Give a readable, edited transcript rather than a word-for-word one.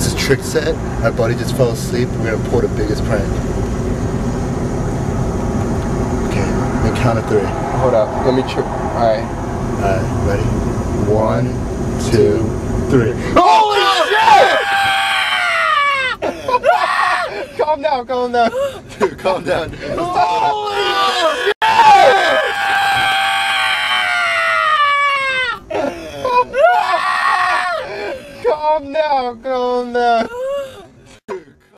This is trick set. My buddy just fell asleep. We're gonna pull the biggest prank. Okay, I'm gonna count to 3. Hold up, let me trip. Alright. Alright, ready? 1, 2, 3. Holy shit! Calm down, calm down. Dude, calm down. Holy shit! Calm down, calm